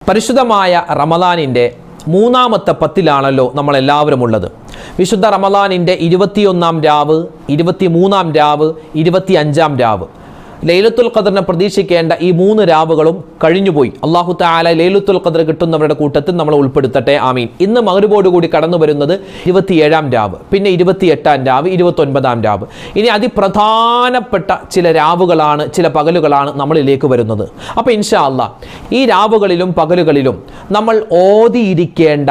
പരിശുദ്ധമായ റമദാനിൻ്റെ മൂന്നാമത്തെ പത്തിലാണല്ലോ നമ്മളെല്ലാവരും ഉള്ളത്. വിശുദ്ധ റമദാനിൻ്റെ 21-ാം രാവ്, 23-ാം രാവ്, 25-ാം രാവ്, ലൈലത്തുൽ ഖദറിനെ പ്രതീക്ഷിക്കേണ്ട ഈ 3 രാവുകളും കഴിഞ്ഞുപോയി. അല്ലാഹു തആല ലൈലത്തുൽ ഖദർ കിട്ടുന്നവരുടെ കൂട്ടത്തിൽ നമ്മൾ ഉൾപ്പെടുത്തട്ടെ, ആമീൻ. ഇന്ന് മഗ്‌രിബോടുകൂടി കടന്നു വരുന്നത് 27-ാം രാവ്, പിന്നെ 28-ാം രാവ്, 29-ാം രാവ്. ഇനി അതിപ്രധാനപ്പെട്ട ചില രാവുകളാണ്, ചില പകലുകളാണ് നമ്മളിലേക്ക് വരുന്നത്. അപ്പോൾ ഇൻഷാ അല്ലാഹ് ഈ രാവുകളിലും പകലുകളിലും നമ്മൾ ഓതിയിരിക്കേണ്ട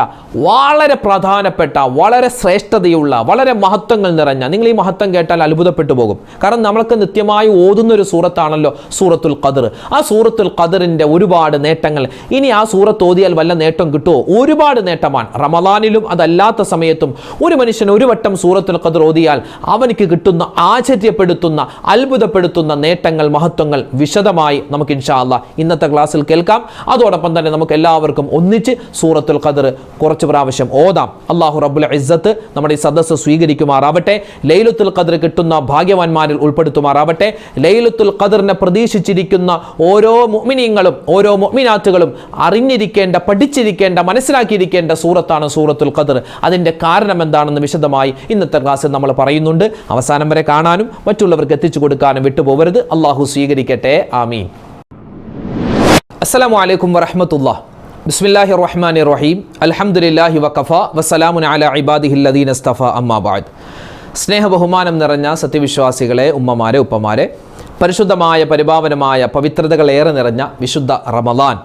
വളരെ പ്രധാനപ്പെട്ട, വളരെ ശ്രേഷ്ഠതയുള്ള, വളരെ മഹത്വങ്ങൾ നിറഞ്ഞ, നിങ്ങൾ ഈ മഹത്വം കേട്ടാൽ അത്ഭുതപ്പെട്ടു പോകും. കാരണം നമ്മൾക്ക് നിത്യമായി ഓതുന്ന ഒരു സൂറത്താണല്ലോ സൂറത്തുൽ ഖദർ. ആ സൂറത്തുൽ ഖദറിൻ്റെ ഒരുപാട് നേട്ടങ്ങൾ. ഇനി ആ സൂറത്ത് ഓതിയാൽ വല്ല നേട്ടം കിട്ടുമോ? ഒരുപാട് നേട്ടമാണ്. റമദാനിലും അതല്ലാത്ത സമയത്തും ഒരു മനുഷ്യൻ ഒരു വട്ടം സൂറത്തുൽ ഖദർ ഓതിയാൽ അവനിക്ക് കിട്ടുന്ന ആശ്ചര്യപ്പെടുത്തുന്ന, അത്ഭുതപ്പെടുത്തുന്ന നേട്ടങ്ങൾ, മഹത്വങ്ങൾ വിശദമായി നമുക്ക് ഇൻഷാ അല്ലാഹ് ഇന്നത്തെ ക്ലാസ്സിൽ കേൾക്കാം. അതോടൊപ്പം തന്നെ നമുക്ക് എല്ലാവർക്കും ഒന്നിച്ച് സൂറത്തുൽ ഖദർ കുറച്ച് പ്രാവശ്യം ഓതാം. അല്ലാഹു റബ്ബുൽ ഇസ്സത്ത് നമ്മുടെ ഈ സദസ്സ് സ്വീകരിക്കുമാറാവട്ടെ. ലൈലത്തുൽ ഖദർ കിട്ടുന്ന ഭാഗ്യവാന്മാരിൽ ഉൾപ്പെടുത്തുമാറാവട്ടെ. ലൈലത്തുൽ ഖദറിനെ പ്രതീക്ഷിച്ചിരിക്കുന്ന ഓരോ മുഅ്മിനീങ്ങളും ഓരോ മുഅ്മിനാത്തുകളും അറിഞ്ഞിരിക്കേണ്ട, പഠിച്ചിരിക്കേണ്ട, മനസ്സിലാക്കിയിരിക്കേണ്ട സൂറത്താണ് സൂറത്തുൽ ഖദർ. അതിൻ്റെ കാരണം എന്താണെന്ന് വിശദമായി ഇന്നത്തെ ക്ലാസ്സിൽ നമ്മൾ പറയുന്നുണ്ട്. അവസാനം വരെ കാണാനും മറ്റുള്ളവർക്ക് എത്തിച്ചു കൊടുക്കാനും വിട്ടുപോകരുത്. അല്ലാഹു സ്വീകരിക്കട്ടെ, ആമീൻ. അസ്സലാമു അലൈക്കും വറഹ്മത്തുള്ളാഹി. ബിസ്മില്ലാഹിർ റഹ്മാനിർ റഹീം. അൽഹംദുലില്ലാഹി വഖഫ വസ്സലാമുൻ അലാ ഇബാദിഹിൽ ലദീന ഇസ്തഫ, അമ്മാ ബഅദ്. സ്നേഹ ബഹുമാനം നിറഞ്ഞ സത്യവിശ്വാസികളെ, ഉമ്മമാരെ, ഉപ്പമാരെ, പരിശുദ്ധമായ, പരിപാവനമായ, പവിത്രതകളേറെ നിറഞ്ഞ വിശുദ്ധ റമദാൻ,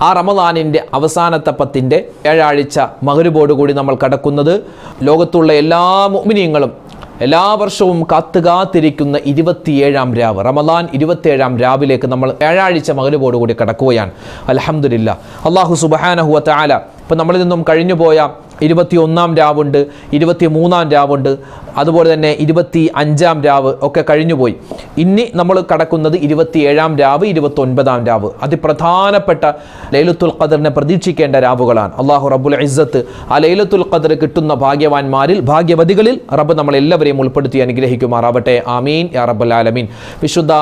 ആ റമദാനിൻ്റെ അവസാനത്തെ പത്തിൻ്റെ ഏഴാഴ്ച മഗ്‌രിബോടുകൂടി നമ്മൾ കടക്കുന്നത് ലോകത്തുള്ള എല്ലാ മുഅ്മിനീങ്ങളും എല്ലാ വർഷവും കാത്തിരിക്കുന്ന 27-ാം രാവ്, റമദാൻ 27-ാം രാവിലേക്ക് നമ്മൾ ഏഴാഴ്ച മഗ്‌രിബോടുകൂടി കടക്കുകയാണ്. അൽഹംദുലില്ലാഹ്. അല്ലാഹു സുബ്ഹാനഹു വ തആല ഇപ്പം നമ്മളിൽ നിന്നും കഴിഞ്ഞുപോയ 21-ാം രാവുണ്ട്, 23-ാം രാവുണ്ട്, അതുപോലെ തന്നെ 25-ാം രാവ് ഒക്കെ കഴിഞ്ഞുപോയി. ഇനി നമ്മൾ കടക്കുന്നത് 27-ാം രാവ്, 29-ാം രാവ്. അതിപ്രധാനപ്പെട്ട ലൈലത്തുൽ ഖദറിനെ പ്രതീക്ഷിക്കേണ്ട രാവുകളാണ്. അല്ലാഹു റബ്ബുൽ ഇസ്സത്ത് ആ ലൈലത്തുൽ ഖദർ കിട്ടുന്ന ഭാഗ്യവാന്മാരിൽ, ഭാഗ്യവതികളിൽ റബ്ബ് നമ്മളെല്ലാവരെയും ഉൾപ്പെടുത്തി അനുഗ്രഹിക്കുമാറാവട്ടെ, ആമീൻ യാ റബ്ബൽ ആലമീൻ. വിശുദ്ധ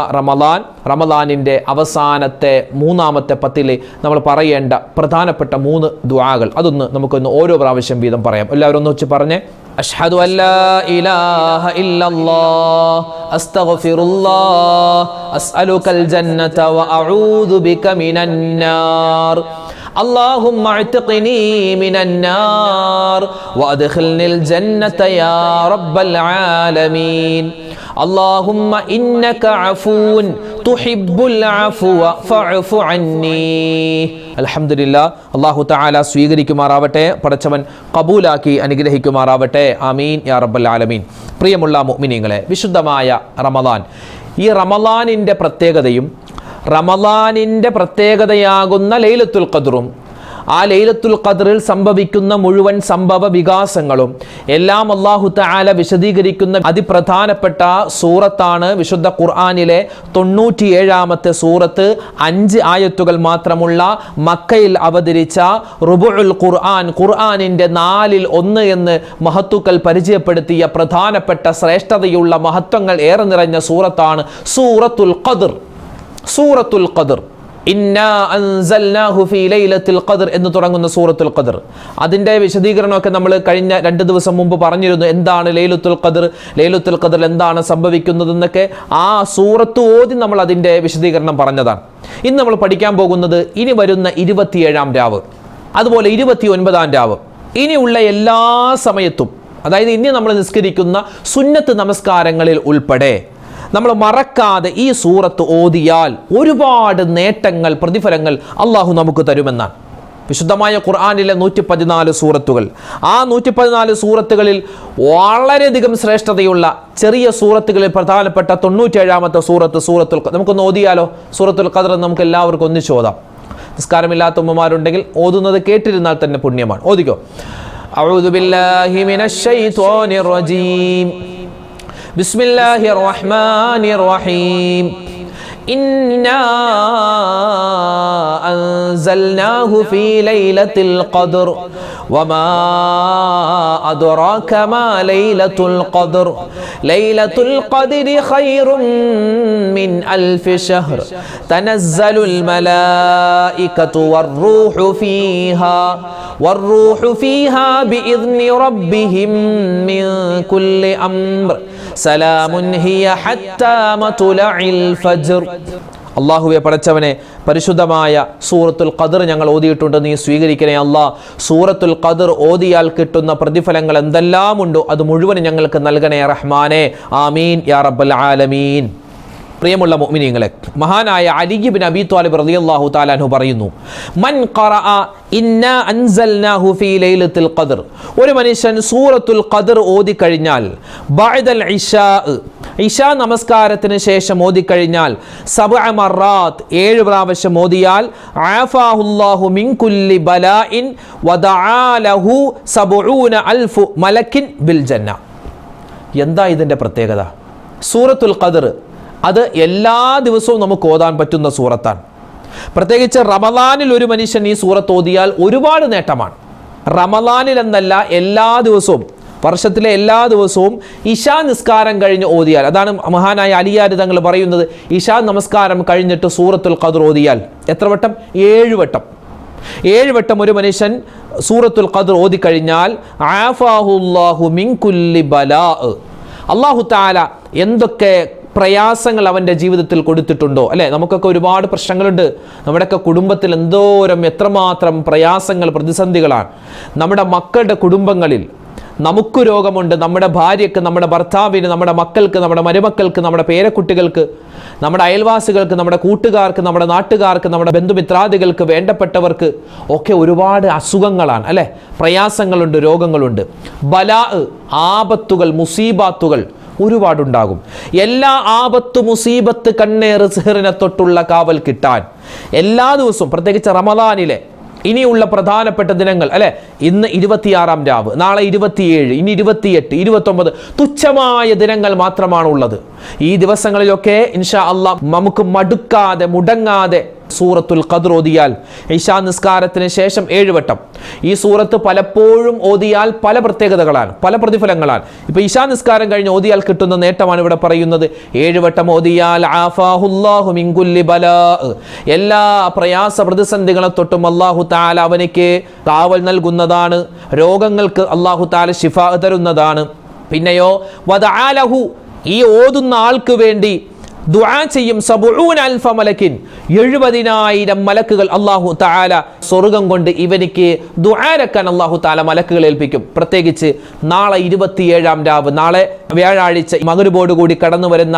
റമദാനിൻ്റെ അവസാനത്തെ മൂന്നാമത്തെ പത്തിലെ നമ്മൾ പറയേണ്ട പ്രധാനപ്പെട്ട 3 ദുആകൾ, അതൊന്ന് നമുക്കൊന്ന് ഓരോ പ്രാവശ്യം വീതം പറയാം. എല്ലാവരും ഒന്ന് വെച്ച് പറഞ്ഞേ. അഷ്ഹദു അല്ലാ ഇലാഹ ഇല്ലല്ലാഹ് അസ്തഗ്ഫിറുല്ലാഹ് അസ്അലുകൽ ജന്നത വ അഊദു ബിക മിനന്നാർ اللهم اعتقني من النار وادخلني الجنة يا رب العالمين اللهم إنك عفو تحب العفو فاعف عني. അൽഹംദുലില്ലാഹ്. അല്ലാഹു തആല സ്വീകരിക്കുമാറാവട്ടെ, പടച്ചവൻ ഖബൂലാക്കി അനുഗ്രഹിക്കുമാറാവട്ടെ, ആമീൻ യാ റബ്ബൽ ആലമീൻ. പ്രിയമുള്ള മുഅ്മിനീങ്ങളെ, വിശുദ്ധമായ റമദാൻ, ഈ റമദാനിൻ്റെ പ്രത്യേകതയും റമദാനിൻ്റെ പ്രത്യേകതയാകുന്ന ലൈലത്തുൽ ഖദറും ആ ലൈലത്തുൽ ഖദറിൽ സംഭവിക്കുന്ന മുഴുവൻ സംഭവ വികാസങ്ങളും എല്ലാം അല്ലാഹു തആല വിശദീകരിക്കുന്ന അതിപ്രധാനപ്പെട്ട സൂറത്താണ് വിശുദ്ധ ഖുർആനിലെ 97-ാമത്തെ സൂറത്ത്. 5 ആയത്തുകൾ മാത്രമുള്ള മക്കയിൽ അവതരിച്ച റുബുഉൽ ഖുർആനിൻ്റെ 4-1 എന്ന് മഹത്തുക്കൾ പരിചയപ്പെടുത്തിയ പ്രധാനപ്പെട്ട ശ്രേഷ്ഠതയുള്ള മഹത്വങ്ങൾ ഏറെ നിറഞ്ഞ സൂറത്താണ് സൂറത്തുൽ ഖദർ. സൂറത്തുൽ ഖദർ, ഇന്നാ അൻസൽനാഹു ഫീ ലൈലത്തുൽ ഖദർ എന്ന് തുടങ്ങുന്ന സൂറത്തുൽ ഖദർ. അതിൻ്റെ വിശദീകരണമൊക്കെ നമ്മൾ കഴിഞ്ഞ 2 ദിവസം മുമ്പ് പറഞ്ഞിരുന്നു. എന്താണ് ലൈലത്തുൽ ഖദർ, ലൈലത്തുൽ ഖദറിൽ എന്താണ് സംഭവിക്കുന്നതെന്നൊക്കെ ആ സൂറത്ത് ഓതി നമ്മൾ അതിൻ്റെ വിശദീകരണം പറഞ്ഞതാണ്. ഇന്ന് നമ്മൾ പഠിക്കാൻ പോകുന്നത് ഇനി വരുന്ന 27-ാം രാവ്, അതുപോലെ 29-ാം രാവ്, ഇനിയുള്ള എല്ലാ സമയത്തും, അതായത് ഇനി നമ്മൾ നിസ്കരിക്കുന്ന സുന്നത്ത് നമസ്കാരങ്ങളിൽ ഉൾപ്പെടെ നമ്മൾ മറക്കാതെ ഈ സൂറത്ത് ഓതിയാൽ ഒരുപാട് നേട്ടങ്ങൾ, പ്രതിഫലങ്ങൾ അള്ളാഹു നമുക്ക് തരുമെന്നാണ്. വിശുദ്ധമായ ഖുർആനിലെ 114 സൂറത്തുകൾ, ആ 114 സൂറത്തുകളിൽ വളരെയധികം ശ്രേഷ്ഠതയുള്ള ചെറിയ സൂറത്തുകളിൽ പ്രധാനപ്പെട്ട 97-ാമത്തെ സൂറത്തുൽ ഖദർ നമുക്കൊന്ന് ഓതിയാലോ? സൂറത്തുൽ ഖദർ നമുക്ക് എല്ലാവർക്കും ഒന്നിച്ച് ഓതാം. നിസ്കാരമില്ലാത്ത ഉമ്മമാരുണ്ടെങ്കിൽ ഓതുന്നത് കേട്ടിരുന്നാൽ തന്നെ പുണ്യമാണ്. ഓതിക്കോ. അഊദു ബില്ലാഹി മിനശ് ശൈത്വാനിർ റജീം. ബിസ്മില്ലാഹിർ റഹ്മാനിർ റഹീം. ഇന്നാ അൻസൽനാഹു ഫീ ലൈലത്തിൽ ഖദ്ർ വമാ അദ്റാക മാ ലൈലത്തുൽ ഖദ്ർ ലൈലത്തുൽ ഖദ്രി ഖൈറും മിൻ അൽഫി ശഹ്ർ തനസ്സലുൽ മലായികതു വർ-റൂഹു ഫീഹാ ബിഇذن റബ്ബിഹിം മിൻ കുല്ലി അംർ സലാമുൻ ഹിയ ഹത്താ മത്ലഇൽ ഫജ്ർ. അല്ലാഹുവേ പടച്ചവനെ, പരിശുദ്ധമായ സൂറത്തുൽ ഖദ്ർ ഞങ്ങൾ ഓതിയിട്ടുണ്ട്, നീ സ്വീകരിക്കണേ അല്ലാഹ്. സൂറത്തുൽ ഖദ്ർ ഓതിയാൽ കിട്ടുന്ന പ്രതിഫലങ്ങൾ എന്തെല്ലാം ഉണ്ടോ അത് മുഴുവൻ ഞങ്ങൾക്ക് നൽകണേ റഹ്മാനെ. ആമീൻ യാ റബ്ബൽ ആലമീൻ. പ്രിയമുള്ള മുഅ്മിനീങ്ങളെ, മഹാനായ അലി ഇബ്നു അബീ ത്വാലിബ് റളിയല്ലാഹു തആല അൻഹു പറയുന്നു, മൻ ഖറഅ ഇന്നാ അൻസൽനാഹു ഫീ ലൈലത്തുൽ ഖദ്ർ, ഒരു മനുഷ്യൻ സൂറത്തുൽ ഖദ്ർ ഓതി കഴിഞ്ഞാൽ ബഅദൽ ഇശാ നമസ്കാരത്തിന് ശേഷം ഓതി കഴിഞ്ഞാൽ 7 മറാത്ത് 7 പ്രാവശ്യം ഓതിയാൽ ആഫാഹുല്ലാഹു മിൻ കുല്ലി ബലാഇൻ വദആ ലഹു 70000 മലക്കിൻ ബിൽ ജന്ന. എന്താ ഇതിന്റെ പ്രത്യേകത? സൂറത്തുൽ ഖദ്ർ അത് എല്ലാ ദിവസവും നമുക്ക് ഓതാൻ പറ്റുന്ന സൂറത്താണ്. പ്രത്യേകിച്ച് റമദാനിൽ ഒരു മനുഷ്യൻ ഈ സൂറത്ത് ഓതിയാൽ ഒരുപാട് നേട്ടമാണ്. റമദാനിൽ എന്നല്ല, എല്ലാ ദിവസവും, വർഷത്തിലെ എല്ലാ ദിവസവും ഇശാ നിസ്കാരം കഴിഞ്ഞ് ഓതിയാൽ, അതാണ് മഹാനായ അലിയാർ തങ്ങൾ പറയുന്നത്, ഇശാ നമസ്കാരം കഴിഞ്ഞിട്ട് സൂറത്തുൽ ഖദ്ർ ഓതിയാൽ എത്ര വട്ടം? 7 വട്ടം. 7 വട്ടം ഒരു മനുഷ്യൻ സൂറത്തുൽ ഖദ്ർ ഓതി കഴിഞ്ഞാൽ ആഫാഹുല്ലാഹു മിൻ കുല്ലി ബലാ, അല്ലാഹു തആല എന്തൊക്കെ പ്രയാസങ്ങൾ അവൻ്റെ ജീവിതത്തിൽ കൊടുത്തിട്ടുണ്ടോ, അല്ലേ? നമുക്കൊക്കെ ഒരുപാട് പ്രശ്നങ്ങളുണ്ട്. നമ്മുടെയൊക്കെ കുടുംബത്തിൽ എത്രമാത്രം പ്രയാസങ്ങൾ, പ്രതിസന്ധികളാണ്. നമ്മുടെ മക്കളുടെ കുടുംബങ്ങളിൽ നമുക്ക് രോഗമുണ്ട്, നമ്മുടെ ഭാര്യയ്ക്ക്, നമ്മുടെ ഭർത്താവിന്, നമ്മുടെ മക്കൾക്ക്, നമ്മുടെ മരുമക്കൾക്ക്, നമ്മുടെ പേരക്കുട്ടികൾക്ക്, നമ്മുടെ അയൽവാസികൾക്ക്, നമ്മുടെ കൂട്ടുകാർക്ക്, നമ്മുടെ നാട്ടുകാർക്ക്, നമ്മുടെ ബന്ധുമിത്രാദികൾക്ക്, വേണ്ടപ്പെട്ടവർക്ക് ഒക്കെ ഒരുപാട് അസുഖങ്ങളാണ്, അല്ലേ? പ്രയാസങ്ങളുണ്ട്, രോഗങ്ങളുണ്ട്. ബലാ, ആപത്തുകൾ, മുസീബാത്തുകൾ ഒരുപാടുണ്ടാകും. എല്ലാ ആപത്ത്, മുസീബത്ത്, കണ്ണേറ്, സിഹറിനെ തൊട്ടുള്ള കാവൽ കിട്ടാൻ എല്ലാ ദിവസവും, പ്രത്യേകിച്ച് റമദാനിലെ ഇനിയുള്ള പ്രധാനപ്പെട്ട ദിനങ്ങൾ, അല്ലെ? ഇന്ന് 26-ാം രാവ്, നാളെ 27, ഇനി 28, 29 തുച്ഛമായ ദിനങ്ങൾ മാത്രമാണുള്ളത്. ഈ ദിവസങ്ങളിലൊക്കെ ഇൻഷാ അല്ലാഹ് നമുക്ക് മടുക്കാതെ, മുടങ്ങാതെ സൂറത്തുൽ ഖദ്ർ ഓതിയാൽ ഇശാ നിസ്കാരത്തിന് ശേഷം 7 വട്ടം. ഈ സൂറത്ത് പലപ്പോഴും ഓതിയാൽ പല പ്രത്യേകതകളാണ്, പല പ്രതിഫലങ്ങളാണ്. ഇപ്പൊ ഇശാ നിസ്കാരം കഴിഞ്ഞ് ഓതിയാൽ കിട്ടുന്ന നേട്ടമാണ് ഇവിടെ പറയുന്നത്. 7 വട്ടം ഓതിയാൽ ആഫാഹുല്ലാഹു മിൻ കുല്ലി ബലാ, എല്ലാ പ്രയാസ പ്രതിസന്ധികളെ തൊട്ടും അല്ലാഹു തആല അവനിക്ക് കാവൽ നൽകുന്നതാണ്. രോഗങ്ങൾക്ക് അല്ലാഹു തആല ശിഫാ തരുന്നതാണ്. പിന്നെയോ വദആ ലഹു, ഈ ഓതുന്ന ആൾക്ക് വേണ്ടി ദുആ ചെയ്യും 70000 മലക്കിൻ, 70,000 മലക്കുകൾ അല്ലാഹു തആല സ്വർഗ്ഗം കൊണ്ട് ഇവനിക്ക് ദുആരക്കാൻ അല്ലാഹു തആല മലക്കുകളെ ഏൽപ്പിക്കും. പ്രത്യേകിച്ച് നാളെ 27-ാം രാവ്, നാളെ വ്യാഴാഴ്ച മഗ്‌രിബോട് കൂടി കടന്നു വരുന്ന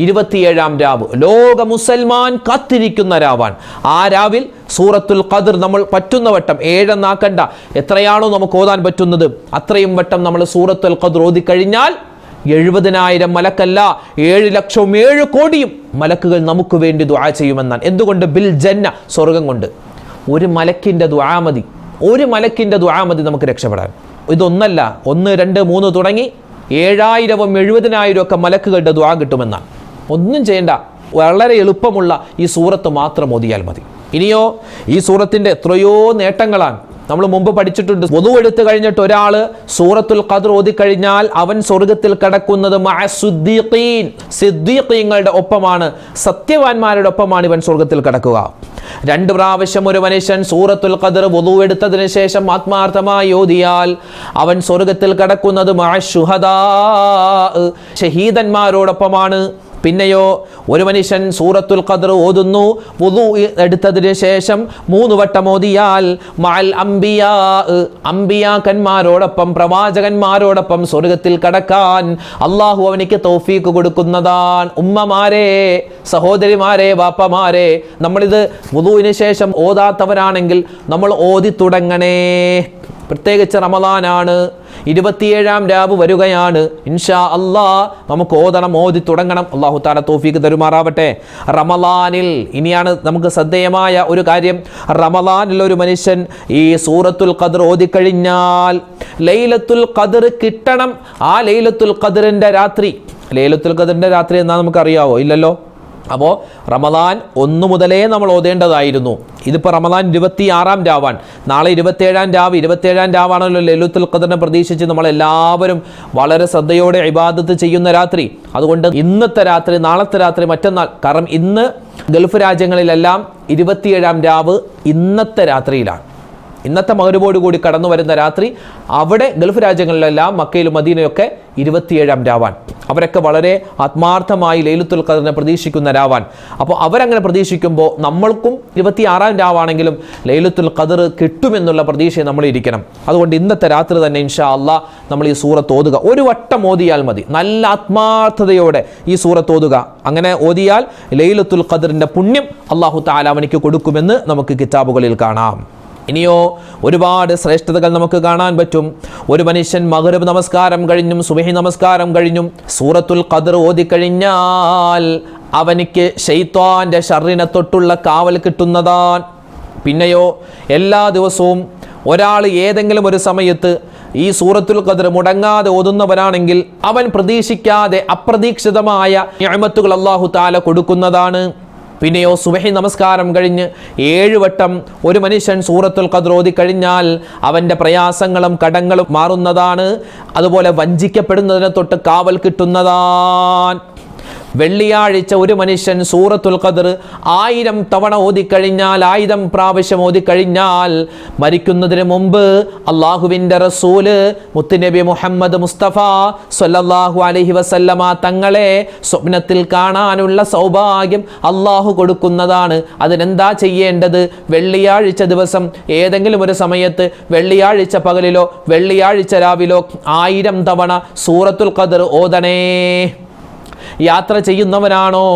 27-ാം രാവ് ലോക മുസൽമാൻ കാത്തിരിക്കുന്ന രാവാണ്. ആ രാവിൽ സൂറത്തുൽ ഖദ്ർ നമ്മൾ പറ്റുന്ന വട്ടം, 7 എന്നാക്കണ്ട, എത്രയാണോ നമുക്ക് ഓതാൻ പറ്റുന്നത് അത്രയും വട്ടം നമ്മൾ സൂറത്തുൽ ഖദ്ർ ഓതി കഴിഞ്ഞാൽ 70,000 മലക്കല്ല, 7,07,00,000 മലക്കുകൾ നമുക്ക് വേണ്ടി ദുആ ചെയ്യുമെന്നാണ്. എന്തുകൊണ്ട്? ബിൽ ജന്ന, സ്വർഗം കൊണ്ട്. ഒരു മലക്കിന്റെ ദുആ മതി, ഒരു മലക്കിന്റെ ദുആ മതി നമുക്ക് രക്ഷപ്പെടാൻ. ഇതൊന്നല്ല, 1, 2, 3 തുടങ്ങി 7,000-ഉം 70,000-ഉം ഒക്കെ മലക്കുകളുടെ ദുആ കിട്ടുമെന്നാണ്. ഒന്നും ചെയ്യേണ്ട, വളരെ എളുപ്പമുള്ള ഈ സൂറത്ത് മാത്രം ഓതിയാൽ മതി. ഇനിയോ ഈ സൂറത്തിന്റെ എത്രയോ നേട്ടങ്ങളാണ് നമ്മൾ മുമ്പ് പഠിച്ചിട്ടുണ്ട്. വുദു എടുത്തു കഴിഞ്ഞിട്ട് ഒരാൾ സൂറത്തുൽ ഖദ്ർ ഓതി കഴിഞ്ഞാൽ അവൻ സ്വർഗത്തിൽ കടക്കുന്നത് മഅസ്സുദ്ദീഖീൻ, സിദ്ദീഖീങ്ങളുടെ ഒപ്പമാണ്, സത്യവാന്മാരുടെ ഒപ്പമാണ് ഇവൻ സ്വർഗത്തിൽ കടക്കുക. 2 പ്രാവശ്യം ഒരു മനുഷ്യൻ സൂറത്തുൽ ഖദ്ർ വുദു എടുത്തതിന് ശേഷം ആത്മാർത്ഥമായി ഓതിയാൽ അവൻ സ്വർഗത്തിൽ കടക്കുന്നത് മഅശ്ശുഹദാ, ഷഹീദന്മാരോടൊപ്പമാണ്. പിന്നെയോ ഒരു മനുഷ്യൻ സൂറത്തുൽ ഖദ്ർ ഓതുന്നു, വുദു എടുത്തതിന് ശേഷം 3 വട്ടം ഓതിയാൽ മഅൽ അംബിയാ, അംബിയാക്കന്മാരോടൊപ്പം, പ്രവാചകന്മാരോടൊപ്പം സ്വർഗത്തിൽ കടക്കാൻ അള്ളാഹു അവനിക്ക് തൗഫീക്ക് കൊടുക്കുന്നതാണ്. ഉമ്മമാരെ, സഹോദരിമാരെ, വാപ്പമാരെ, നമ്മളിത് വുദുവിന് ശേഷം ഓതാത്തവരാണെങ്കിൽ നമ്മൾ ഓതി തുടങ്ങണേ. പ്രത്യേകിച്ച് റമദാനാണ്, 27-ാം രാവ് വരികയാണ്. ഇൻഷാ അല്ലാഹ് നമുക്ക് ഓതണം, ഓതി തുടങ്ങണം. അല്ലാഹു തആല തൗഫീക്ക് തരുമാറാവട്ടെ. റമദാനിൽ ഇനിയാണ് നമുക്ക് ശ്രദ്ധേയമായ ഒരു കാര്യം. റമദാനിൽ ഒരു മനുഷ്യൻ ഈ സൂറത്തുൽ ഖദ്ർ ഓതി കഴിഞ്ഞാൽ ലൈലത്തുൽ ഖദ്ർ കിട്ടണം. ആ ലൈലത്തുൽ ഖദ്റിന്റെ രാത്രി, ലൈലത്തുൽ ഖദ്റിന്റെ രാത്രി എന്നാ നമുക്കറിയാവോ? ഇല്ലല്ലോ. അപ്പോൾ റമദാൻ 1 മുതലേ നമ്മൾ ഓതേണ്ടതായിരുന്നു. ഇതിപ്പോൾ റമദാൻ 26-ാം രാവാണ്. നാളെ 27-ാം രാവാണല്ലോ ലൈലത്തുൽ ഖദറിനെ പ്രതീക്ഷിച്ച് നമ്മളെല്ലാവരും വളരെ ശ്രദ്ധയോടെ ഇബാദത്ത് ചെയ്യുന്ന രാത്രി. അതുകൊണ്ട് ഇന്നത്തെ രാത്രി, നാളത്തെ രാത്രി, മറ്റന്നാൾ, കാരണം ഇന്ന് ഗൾഫ് രാജ്യങ്ങളിലെല്ലാം 27-ാം രാവ് ഇന്നത്തെ രാത്രിയിലാണ്. ഇന്നത്തെ മഗ്‌രിബോട് കൂടി കടന്നു വരുന്ന രാത്രി അവിടെ ഗൾഫ് രാജ്യങ്ങളിലെല്ലാം മക്കയിലും മദീനയൊക്കെ 27-ാം രാവാൻ. അവരൊക്കെ വളരെ ആത്മാർത്ഥമായി ലൈലത്തുൽ ഖദറിനെ പ്രതീക്ഷിക്കുന്ന രാവാൻ. അപ്പോൾ അവരങ്ങനെ പ്രതീക്ഷിക്കുമ്പോൾ നമ്മൾക്കും 26-ാം രാവാണെങ്കിലും ലൈലത്തുൽ ഖദർ കിട്ടുമെന്നുള്ള പ്രതീക്ഷ നമ്മൾ ഇരിക്കണം. അതുകൊണ്ട് ഇന്നത്തെ രാത്രി തന്നെ ഇൻഷാ അല്ലാഹ് നമ്മൾ ഈ സൂറത്ത് ഓതുക. ഒരു വട്ടം ഓതിയാൽ മതി. നല്ല ആത്മാർത്ഥതയോടെ ഈ സൂറത്ത് ഓതുക. അങ്ങനെ ഓതിയാൽ ലൈലത്തുൽ ഖദറിൻ്റെ പുണ്യം അല്ലാഹു തആല അവനിക്ക് കൊടുക്കുമെന്ന് നമുക്ക് കിതാബുകളിൽ കാണാം. ഇനിയോ ഒരുപാട് ശ്രേഷ്ഠതകൾ നമുക്ക് കാണാൻ പറ്റും. ഒരു മനുഷ്യൻ മഗ്‌രിബ് നമസ്കാരം കഴിഞ്ഞും സുബ്ഹി നമസ്കാരം കഴിഞ്ഞും സൂറത്തുൽ ഖദർ ഓതിക്കഴിഞ്ഞാൽ അവനിക്ക് ശൈത്വാന്റെ ശർറിനെ തൊട്ടുള്ള കാവൽ കിട്ടുന്നതാണ്. പിന്നെയോ എല്ലാ ദിവസവും ഒരാൾ ഏതെങ്കിലും ഒരു സമയത്ത് ഈ സൂറത്തുൽ ഖദർ മുടങ്ങാതെ ഓതുന്നവരാണെങ്കിൽ അവൻ പ്രതീക്ഷിക്കാതെ അപ്രതീക്ഷിതമായ നിഅമത്തുകൾ അല്ലാഹു തആല കൊടുക്കുന്നതാണ്. പിന്നെയോ സുബ്ഹി നമസ്കാരം കഴിഞ്ഞ് 7 വട്ടം ഒരു മനുഷ്യൻ സൂറത്തുൽ ഖദർ ഓതിക്കഴിഞ്ഞാൽ അവൻ്റെ പ്രയാസങ്ങളും കടങ്ങളും മാറുന്നതാണ്. അതുപോലെ വഞ്ചിക്കപ്പെടുന്നതിനെ തൊട്ട് കാവൽ കിട്ടുന്നതാണ്. വെള്ളിയാഴ്ച ഒരു മനുഷ്യൻ സൂറത്തുൽ ഖദർ 1000 തവണ ഓതിക്കഴിഞ്ഞാൽ, 1000 പ്രാവശ്യം ഓതിക്കഴിഞ്ഞാൽ മരിക്കുന്നതിന് മുമ്പ് അള്ളാഹുവിൻ്റെ റസൂല് മുത്തുനബി മുഹമ്മദ് മുസ്തഫ സ്വല്ലല്ലാഹു അലൈഹി വസല്ലമ തങ്ങളെ സ്വപ്നത്തിൽ കാണാനുള്ള സൗഭാഗ്യം അള്ളാഹു കൊടുക്കുന്നതാണ്. അതിനെന്താ ചെയ്യേണ്ടത്? വെള്ളിയാഴ്ച ദിവസം ഏതെങ്കിലും ഒരു സമയത്ത്, വെള്ളിയാഴ്ച പകലിലോ വെള്ളിയാഴ്ച രാവിലോ 1000 തവണ സൂറത്തുൽ ഖദർ ഓതണേ. യാത്ര ചെയ്യുന്നവനാണോ,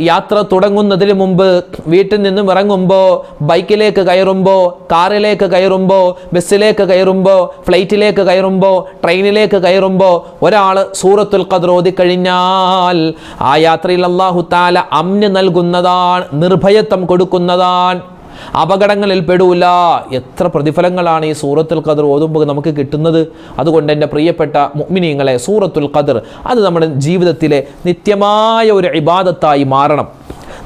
യാത്ര തുടങ്ങുന്നതിന് മുമ്പ് വീട്ടിൽ നിന്നും ഇറങ്ങുമ്പോൾ, ബൈക്കിലേക്ക് കയറുമ്പോൾ, കാറിലേക്ക് കയറുമ്പോൾ, ബസ്സിലേക്ക് കയറുമ്പോൾ, ഫ്ലൈറ്റിലേക്ക് കയറുമ്പോൾ, ട്രെയിനിലേക്ക് കയറുമ്പോൾ ഒരാൾ സൂറത്തുൽ ഖദർ ഓതിക്കഴിഞ്ഞാൽ ആ യാത്രയിൽ അല്ലാഹു തആല അംന് നൽകുന്നതാണ്, നിർഭയത്വം കൊടുക്കുന്നതാണ്, അപകടങ്ങളിൽ പെടൂല. എത്ര പ്രതിഫലങ്ങളാണ് ഈ സൂറത്തുൽ ഖദർ ഓതുമ്പോൾ നമുക്ക് കിട്ടുന്നത്. അതുകൊണ്ട് എൻ്റെ പ്രിയപ്പെട്ട മുഅ്മിനീങ്ങളെ, സൂറത്തുൽ ഖദർ അത് നമ്മുടെ ജീവിതത്തിലെ നിത്യമായ ഒരു ഇബാദത്തായി മാറണം.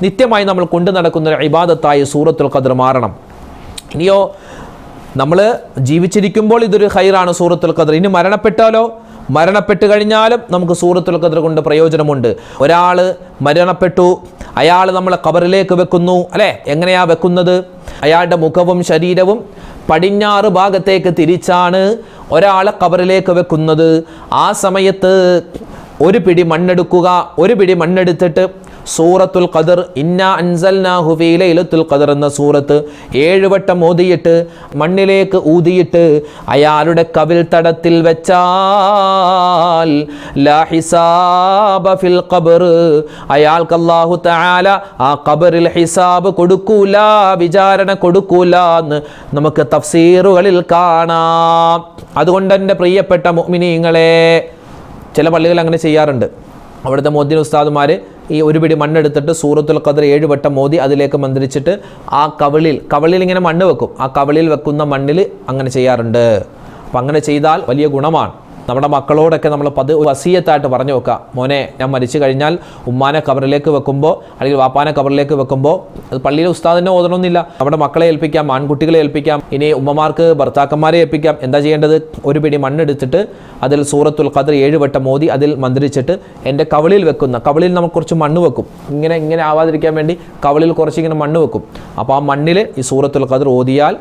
നിത്യമായി നമ്മൾ കൊണ്ടു നടക്കുന്ന ഒരു ഇബാദത്തായി സൂറത്തുൽ ഖദർ മാറണം. ഇനിയോ നമ്മൾ ജീവിച്ചിരിക്കുമ്പോൾ ഇതൊരു ഖൈറാണ് സൂറത്തുൽ ഖദർ. ഇനി മരണപ്പെട്ടാലോ? മരണപ്പെട്ട് കഴിഞ്ഞാലും നമുക്ക് സൂറത്തുൽ ഖദർ കൊണ്ട് പ്രയോജനമുണ്ട്. ഒരാൾ മരണപ്പെട്ടു, അയാൾ നമ്മളെ ഖബറിലേക്ക് വെക്കുന്നു, അല്ലേ? എങ്ങനെയാ വെക്കുന്നത്? അയാളുടെ മുഖവും ശരീരവും പടിഞ്ഞാറ് ഭാഗത്തേക്ക് തിരിച്ചാണ് ഒരാളെ ഖബറിലേക്ക് വെക്കുന്നത്. ആ സമയത്ത് ഒരു പിടി മണ്ണെടുക്കുക. ഒരു പിടി മണ്ണെടുത്തിട്ട് സൂറത്തുൽ ഖദർ, ഇന്നാ അൻസൽനാഹു ഫീ ലൈലത്തുൽ ഖദർ എന്ന സൂറത്ത് 7 വട്ടം ഓതിയിട്ട് മണ്ണിലേക്ക് ഊതിയിട്ട് അയാളുടെ കവിൽ തടത്തിൽ വെച്ചാൽ ലാ ഹിസാബ ഫിൽ ഖബർ, അയാൾക്ക് അല്ലാഹു തആല ആ ഖബറിൽ ഹിസാബ് കൊടുക്കൂല, വിചാരണ കൊടുക്കൂല എന്ന് നമുക്ക് തഫ്സീറുകളിൽ കാണാം. അതുകൊണ്ട് എൻ്റെ പ്രിയപ്പെട്ട മുഅ്മിനീങ്ങളെ, ചില പള്ളികൾ അങ്ങനെ ചെയ്യാറുണ്ട്. അവിടുത്തെ മുഅദ്ദിൻ ഉസ്താദുമാർ ഈ ഒരു പിടി മണ്ണെടുത്തിട്ട് സൂറത്തുൽ ഖദർ 7 വട്ടം മോദി അതിലേക്ക് മന്ത്രിച്ചിട്ട് ആ കവിളിൽ ഇങ്ങനെ മണ്ണ് വെക്കും. ആ കവിളിൽ വെക്കുന്ന മണ്ണിൽ അങ്ങനെ ചെയ്യാറുണ്ട്. അപ്പം അങ്ങനെ ചെയ്താൽ വലിയ ഗുണമാണ്. നമ്മുടെ മക്കളോടൊക്കെ നമ്മൾ വസിയത്തായിട്ട് പറഞ്ഞു വെക്കുക, മോനെ ഞാൻ മരിച്ചു കഴിഞ്ഞാൽ ഉമ്മാനെ കബറിലേക്ക് വെക്കുമ്പോൾ അല്ലെങ്കിൽ വാപ്പാനെ കബറിലേക്ക് വെക്കുമ്പോൾ, അത് പള്ളിയിലെ ഉസ്താദിനെ ഓതണമെന്നില്ല, നമ്മുടെ മക്കളെ ഏൽപ്പിക്കാം, ആൺകുട്ടികളെ ഏൽപ്പിക്കാം, ഇനി ഉമ്മമാർക്ക് ഭർത്താക്കന്മാരെ ഏൽപ്പിക്കാം. എന്താ ചെയ്യേണ്ടത്? ഒരു പിടി മണ്ണെടുത്തിട്ട് അതിൽ സൂറത്തുൽ ഖദർ 7 വട്ടം മോദി അതിൽ മന്ത്രിച്ചിട്ട് എൻ്റെ കവിളിൽ വെക്കുന്ന, കവിളിൽ നമുക്ക് കുറച്ച് മണ്ണ് വെക്കും, ഇങ്ങനെ ആവാതിരിക്കാൻ വേണ്ടി കവിളിൽ കുറച്ചിങ്ങനെ മണ്ണ് വെക്കും. അപ്പോൾ ആ മണ്ണിൽ ഈ സൂറത്തുൽ ഖദർ ഓതിയാൽ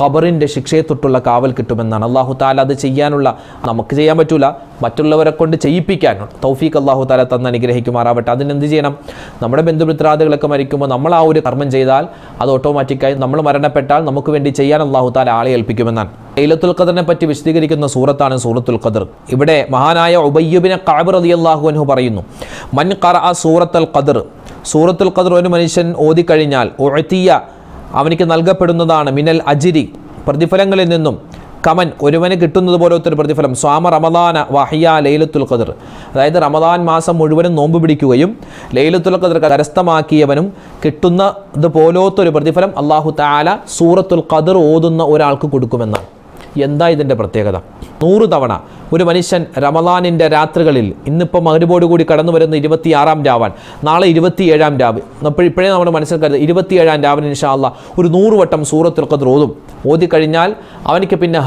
ഖബറിൻ്റെ ശിക്ഷയെ തൊട്ടുള്ള കാവൽ കിട്ടുമെന്നാണ്. അല്ലാഹു തആല അത് ചെയ്യാനുള്ള, നമുക്ക് ചെയ്യാൻ പറ്റൂല, മറ്റുള്ളവരെ കൊണ്ട് ചെയ്യിപ്പിക്കാനുള്ള തൗഫീഖ് അല്ലാഹു തആല തന്ന് അനുഗ്രഹിക്കുമാറാവട്ടെ. അതിനെന്ത് ചെയ്യണം? നമ്മുടെ ബന്ധുമിത്രാദികളൊക്കെ മരിക്കുമ്പോൾ നമ്മൾ ആ ഒരു കർമ്മം ചെയ്താൽ അത് ഓട്ടോമാറ്റിക്കായി നമ്മൾ മരണപ്പെട്ടാൽ നമുക്ക് വേണ്ടി ചെയ്യാൻ അല്ലാഹു തആല ആളെ ഏൽപ്പിക്കുമെന്നാണ്. ലൈലത്തുൽ ഖദറിനെ പറ്റി വിശദീകരിക്കുന്ന സൂറത്താണ് സൂറത്തുൽ ഖദർ. ഇവിടെ മഹാനായ ഉബയ്യ് ഇബ്നു കഅബ് റളിയല്ലാഹു അൻഹു പറയുന്നു, മൻ ഖറഅ സൂറത്തുൽ ഖദർ, സൂറത്തുൽ ഖദർ ഒരു മനുഷ്യൻ ഓതിക്കഴിഞ്ഞാൽ ഉഅതിയ, അവനിക്ക് നൽകപ്പെടുന്നതാണ്, മിനൽ അജ്രി, പ്രതിഫലങ്ങളിൽ നിന്നും, കമൻ, ഒരുവന് കിട്ടുന്നത് പോലത്തെ ഒരു പ്രതിഫലം, സ്വാമ റമദാന വഹിയ ലൈലത്തുൽ ഖദർ, അതായത് റമദാൻ മാസം മുഴുവനും നോമ്പ് പിടിക്കുകയും ലൈലത്തുൽ ഖദർ കരസ്ഥമാക്കിയവനും കിട്ടുന്നത് പോലത്തെ ഒരു പ്രതിഫലം അല്ലാഹു തആല സൂറത്തുൽ ഖദർ ഓതുന്ന ഒരാൾക്ക് കൊടുക്കുമെന്നാണ്. എന്താ ഇതിൻ്റെ പ്രത്യേകത? 100 തവണ ഒരു മനുഷ്യൻ റമദാനിൻ്റെ രാത്രികളിൽ, ഇന്നിപ്പോൾ മഗ്‌രിബോട് കൂടി കടന്നു വരുന്ന 26-ാം രാവാൻ, നാളെ 27-ാം രാവ്, ഇപ്പോഴേ നമ്മുടെ മനസ്സിൽ കരുത് 27-ാം രാവിന് ഇൻഷാ അല്ലാഹ് ഒരു 100 വട്ടം സൂറത്തുൽ ഖദ്ർ ഓതിക്കഴിഞ്ഞാൽ അവനിക്ക് പിന്നെ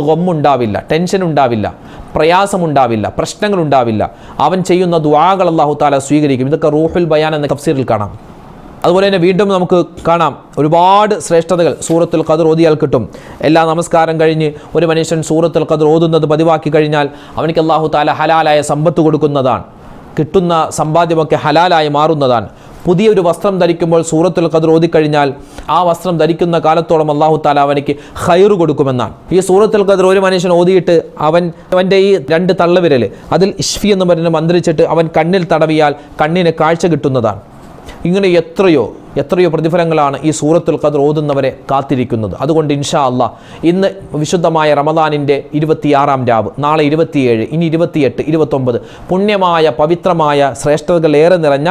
ഗമ്മുണ്ടാവില്ല, ടെൻഷൻ ഉണ്ടാവില്ല, പ്രയാസമുണ്ടാവില്ല, പ്രശ്നങ്ങളുണ്ടാവില്ല. അവൻ ചെയ്യുന്ന ദുആകൾ അല്ലാഹു തആല സ്വീകരിക്കും. ഇതൊക്കെ റൂഹുൽ ബയാൻ എന്ന തഫ്സീറിൽ കാണാം. അതുപോലെ തന്നെ വീണ്ടും നമുക്ക് കാണാം ഒരുപാട് ശ്രേഷ്ഠതകൾ സൂറത്തുൽ ഖദ്ർ ഓതിയാൽ കിട്ടും. എല്ലാ നമസ്കാരം കഴിഞ്ഞ് ഒരു മനുഷ്യൻ സൂറത്തുൽ ഖദ്ർ ഓതുന്നത് പതിവാക്കി കഴിഞ്ഞാൽ അവനിക്ക് അല്ലാഹു തആല ഹലാലായ സമ്പത്ത് കൊടുക്കുന്നതാണ്. കിട്ടുന്ന സമ്പാദ്യമൊക്കെ ഹലാലായി മാറുന്നതാണ്. പുതിയൊരു വസ്ത്രം ധരിക്കുമ്പോൾ സൂറത്തുൽ ഖദ്ർ ഓതിക്കഴിഞ്ഞാൽ ആ വസ്ത്രം ധരിക്കുന്ന കാലത്തോളം അല്ലാഹു തആല അവനിക്ക് ഖൈർ കൊടുക്കുമെന്നാണ്. ഈ സൂറത്തുൽ ഖദ്ർ ഒരു മനുഷ്യൻ ഓതിയിട്ട് അവൻ്റെ ഈ 2 തള്ളവിരൽ അതിൽ ഇഷ്ഫി എന്ന് പറഞ്ഞ് മന്ത്രിച്ചിട്ട് അവൻ കണ്ണിൽ തടവിയാൽ കണ്ണിന് കാഴ്ച കിട്ടുന്നതാണ്. ഇങ്ങനെ എത്രയോ പ്രതിഫലങ്ങളാണ് ഈ സൂറത്തുൽ ഖദ്ർ ഓതുന്നവരെ കാത്തിരിക്കുന്നത്. അതുകൊണ്ട് ഇൻഷാ അല്ലാഹ് ഇന്ന് വിശുദ്ധമായ റമദാനിൻ്റെ 26-ാം രാവ്, നാളെ 27, ഇനി 28, 29 പുണ്യമായ പവിത്രമായ ശ്രേഷ്ഠതകൾ ഏറെ നിറഞ്ഞ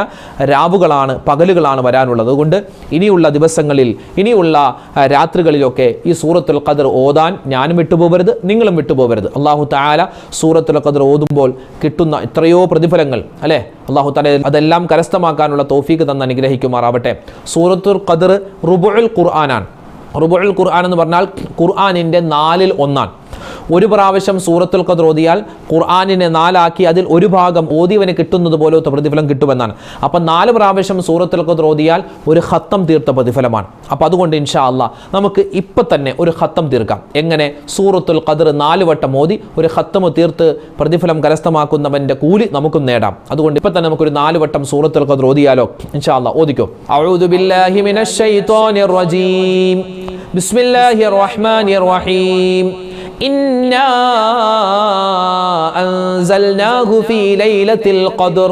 രാവുകളാണ്, പകലുകളാണ് വരാനുള്ളത്. അതുകൊണ്ട് ഇനിയുള്ള ദിവസങ്ങളിൽ, ഇനിയുള്ള രാത്രികളിലൊക്കെ ഈ സൂറത്തുൽ ഖദ്ർ ഓതാൻ ഞാനും വിട്ടുപോകരുത്, നിങ്ങളും വിട്ടുപോകരുത്. അല്ലാഹു തആല സൂറത്തുൽ ഖദ്ർ ഓതുമ്പോൾ കിട്ടുന്ന എത്രയോ പ്രതിഫലങ്ങൾ അല്ലേ, അല്ലാഹു തആല അതെല്ലാം കരസ്ഥമാക്കാനുള്ള തൗഫീഖ് തന്ന് അനുഗ്രഹിക്കുമാറാവട്ടെ. സൂറത്തുൽ ഖദ്ർ റുബുഉൽ ഖുർആനാണ്. റുബുഉൽ ഖുർആൻ എന്ന് പറഞ്ഞാൽ ഖുർആനിൻ്റെ 4-ൽ 1 ഒരു പ്രാവശ്യം സൂറത്തുൽ ഖദ്ർ ഓതിയാൽ ഖുർആനിനെ 4 അതിൽ ഒരു ഭാഗം ഓതിയവന് കിട്ടുന്നത് പോലത്തെ പ്രതിഫലം കിട്ടുമെന്നാണ്. അപ്പം 4 പ്രാവശ്യം സൂറത്തുൽ ഖദ്ർ ഓതിയാൽ ഒരു ഖത്തം തീർത്ത പ്രതിഫലമാണ്. അപ്പം അതുകൊണ്ട് ഇൻഷാ അല്ലാഹ് നമുക്ക് ഇപ്പം തന്നെ ഒരു ഖത്തം തീർക്കാം. എങ്ങനെ? സൂറത്തുൽ ഖദ്ർ 4 വട്ടം ഓതി ഒരു ഖത്തം തീർത്ത് പ്രതിഫലം കരസ്ഥമാക്കുന്നവൻ്റെ കൂലി നമുക്കും നേടാം. അതുകൊണ്ട് ഇപ്പം തന്നെ നമുക്കൊരു 4 വട്ടം സൂറത്തുൽ ഖദ്ർ ഓതിയാലോ? ഇൻഷാ അല്ലാഹ് ഓതിക്കോ. അഊദു ബില്ലാഹി മിനശ് ശൈത്വാനിർ റജീം. ബിസ്മില്ലാഹിർ റഹ്മാനിർ റഹീം. إنا أنزلناه في ليلة القدر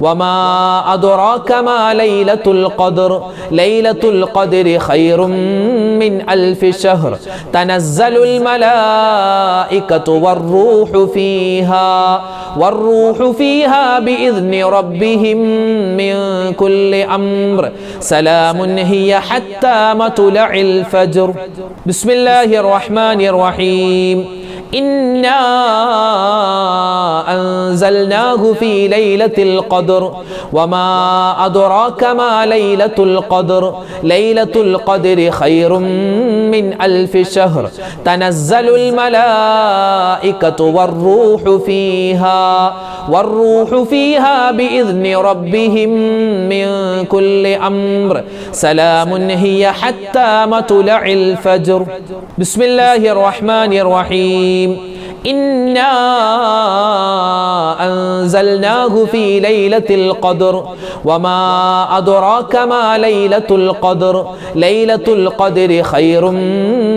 وما أدراك ما ليلة القدر ليلة القدر خير من 1000 شهر تنزل الملائكة والروح فيها بإذن ربهم من كل أمر سلام هي حتى مطلع الفجر. بسم الله الرحمن الرحيم. إنا أنزلناه في ليلة القدر وما أدراك ما ليلة القدر ليلة القدر خير من 1000 شهر تنزل الملائكة والروح فيها بإذن ربهم من كل أمر سلام هي حتى مطلع الفجر. بسم الله الرحمن الرحيم. إنا أنزلناه في ليلة القدر وما أدراك ما ليلة القدر ليلة القدر خير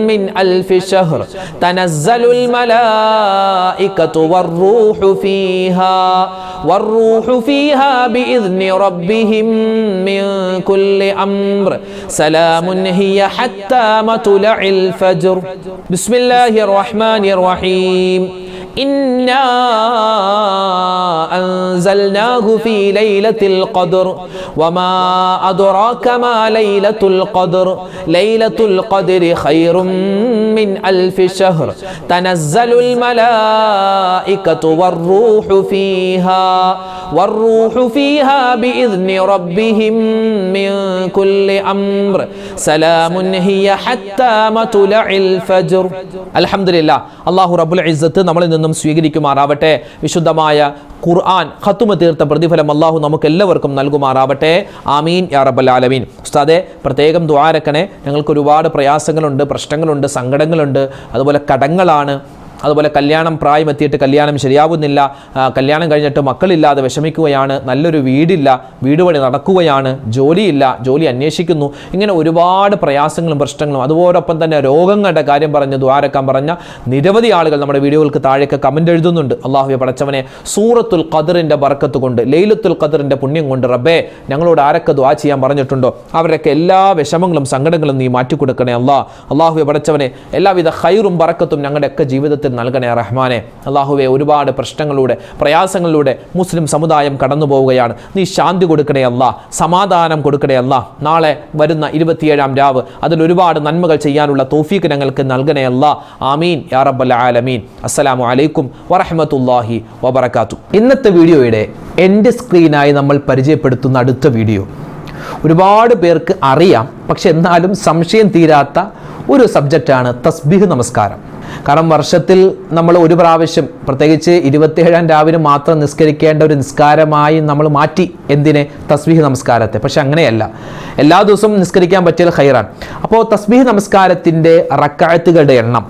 من 1000 شهر تنزل الملائكة والروح فيها بإذن ربهم من كل أمر سلام هي حتى مطلع الفجر. بسم الله الرحمن الرحيم. إنا أنزلناه في ليلة القدر وما أدراك ما ليلة القدر ليلة القدر خير من 1000 شهر تنزل الملائكة والروح فيها بإذن ربهم من كل أمر سلام هي حتى مطلع الفجر. الحمد لله. الله رب العزة നമ്മളിൽ നിന്നും സ്വീകരിക്കുമാറാവട്ടെ. വിശുദ്ധമായ ഖുർആൻ ഖത്മ തീർത്ത പ്രതിഫലം അല്ലാഹു നമുക്ക് എല്ലാവർക്കും നൽകുമാറാവട്ടെ. ആമീൻ യാ റബ്ബൽ ആലമീൻ. ഉസ്താദേ, പ്രത്യേകം ദുആരക്കണേ. ഞങ്ങൾക്ക് ഒരുപാട് പ്രയാസങ്ങളുണ്ട്, പ്രശ്നങ്ങളുണ്ട്, സങ്കടങ്ങളുണ്ട്, അതുപോലെ കടങ്ങളാണ്, അതുപോലെ കല്യാണം പ്രായമെത്തിയിട്ട് കല്യാണം ശരിയാവുന്നില്ല, കല്യാണം കഴിഞ്ഞിട്ട് മക്കളില്ലാതെ വിഷമിക്കുകയാണ്, നല്ലൊരു വീടില്ല, വീട് പണി നടക്കുകയാണ്, ജോലിയില്ല, ജോലി അന്വേഷിക്കുന്നു, ഇങ്ങനെ ഒരുപാട് പ്രയാസങ്ങളും പ്രശ്നങ്ങളും, അതുപോലൊപ്പം തന്നെ രോഗങ്ങളുടെ കാര്യം പറഞ്ഞ് ദ്വാരക്കാൻ പറഞ്ഞ നിരവധി ആളുകൾ നമ്മുടെ വീഡിയോകൾക്ക് താഴേക്ക് കമൻ്റ് എഴുതുന്നുണ്ട്. അല്ലാഹുവേ പടച്ചവനെ, സൂറത്തുൽ ഖദ്റിൻ്റെ ബർക്കത്ത് കൊണ്ട്, ലൈലത്തുൽ ഖദ്റിൻ്റെ പുണ്യം കൊണ്ട് റബ്ബേ ഞങ്ങളോട് ആരൊക്കെ ദുആ ചെയ്യാൻ പറഞ്ഞിട്ടുണ്ടോ അവരൊക്കെ എല്ലാ വിഷമങ്ങളും സങ്കടങ്ങളും നീ മാറ്റിക്കൊടുക്കണേ അല്ലാഹുവേ പടച്ചവനെ. എല്ലാവിധ ഖൈറും ബറക്കത്തും ഞങ്ങളുടെയൊക്കെ ജീവിതത്തിൽ നൽകണേ റഹ്മാനെ. അള്ളാഹുവെ, ഒരുപാട് പ്രശ്നങ്ങളിലൂടെ പ്രയാസങ്ങളിലൂടെ മുസ്ലിം സമുദായം കടന്നു പോവുകയാണ്. നീ ശാന്തി കൊടുക്കണേ അല്ലാ, സമാധാനം കൊടുക്കണേ അല്ലാ. നാളെ വരുന്ന 27-ാം രാവ് അതിൽ ഒരുപാട് നന്മകൾ ചെയ്യാനുള്ള തൗഫീഖ് ഞങ്ങൾക്ക് നൽകണേ അല്ലാ. ആമീൻ യാ റബ്ബൽ ആലമീൻ. അസ്സലാമു അലൈക്കും വറഹ്മത്തുള്ളാഹി വബറകാതുഹു. ഇന്നത്തെ വീഡിയോയുടെ എൻ്റെ സ്ക്രീനായി നമ്മൾ പരിചയപ്പെടുത്തുന്ന അടുത്ത വീഡിയോ ഒരുപാട് പേർക്ക് അറിയാം, പക്ഷെ എന്നാലും സംശയം തീരാത്ത ഒരു സബ്ജക്റ്റാണ് തസ്ബീഹ് നമസ്കാരം. കാരണം വർഷത്തിൽ നമ്മൾ ഒരു പ്രാവശ്യം, പ്രത്യേകിച്ച് 27-ാം രാവിലെ മാത്രം നിസ്കരിക്കേണ്ട ഒരു നിസ്കാരമായി നമ്മൾ മാറ്റി എന്തിനെ, തസ്ബീഹ് നമസ്കാരത്തെ. പക്ഷെ അങ്ങനെയല്ല, എല്ലാ ദിവസവും നിസ്കരിക്കാൻ പറ്റിയാൽ ഖൈറാൻ. അപ്പോൾ തസ്ബീഹ് നമസ്കാരത്തിൻ്റെ റക്അത്തുകളുടെ എണ്ണം,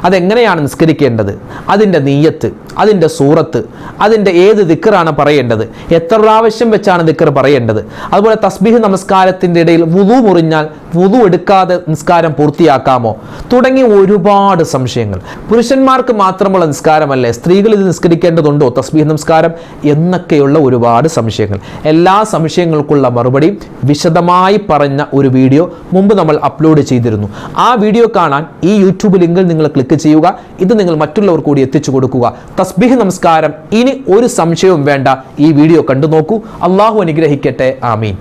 അതെങ്ങനെയാണ് നിസ്കരിക്കേണ്ടത്, അതിൻ്റെ നിയ്യത്ത്, അതിൻ്റെ സൂറത്ത്, അതിൻ്റെ ഏത് ദിക്റാണ് പറയേണ്ടത്, എത്ര പ്രാവശ്യം വെച്ചാണ് ദിക്ർ പറയേണ്ടത്, അതുപോലെ തസ്ബീഹ് നമസ്കാരത്തിൻ്റെ ഇടയിൽ വുളു മുറിഞ്ഞാൽ വുളു എടുക്കാതെ നിസ്കാരം പൂർത്തിയാക്കാമോ, തുടങ്ങി ഒരുപാട് സംശയങ്ങൾ. പുരുഷന്മാർക്ക് മാത്രമുള്ള നിസ്കാരമല്ലേ, സ്ത്രീകൾ ഇത് നിസ്കരിക്കേണ്ടതുണ്ടോ തസ്ബീഹ് നമസ്കാരം എന്നൊക്കെയുള്ള ഒരുപാട് സംശയങ്ങൾ. എല്ലാ സംശയങ്ങൾക്കുള്ള മറുപടി വിശദമായി പറഞ്ഞ ഒരു വീഡിയോ മുമ്പ് നമ്മൾ അപ്ലോഡ് ചെയ്തിരുന്നു. ആ വീഡിയോ കാണാൻ ഈ യൂട്യൂബ് ലിങ്കിൽ നിങ്ങൾ ക്ലിക്ക് ചെയ്യുക. ഇത് നിങ്ങൾ മറ്റുള്ളവർ കൂടി എത്തിച്ചു കൊടുക്കുക. തസ്ബീഹ് നമസ്കാരം ഇനി ഒരു സംശയവും വേണ്ട, ഈ വീഡിയോ കണ്ടു നോക്കൂ. അള്ളാഹു അനുഗ്രഹിക്കട്ടെ. ആമീൻ.